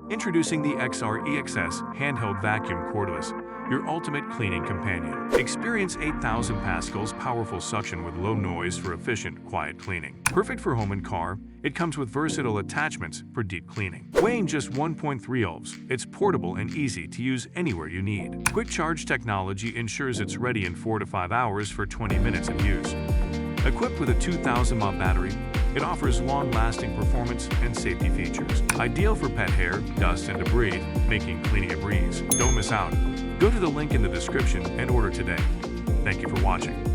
Introducing the XREXS Handheld Vacuum Cordless, your ultimate cleaning companion. Experience 8,000 pascals powerful suction with low noise for efficient, quiet cleaning. Perfect for home and car, it comes with versatile attachments for deep cleaning. Weighing just 1.3 ohms, it's portable and easy to use anywhere you need. Quick charge technology ensures it's ready in 4 to 5 hours for 20 minutes of use. Equipped with a 2,000 mAh battery, it offers long-lasting performance and safety features. Ideal for pet hair, dust, and debris, making cleaning a breeze. Don't miss out. Go to the link in the description and order today. Thank you for watching.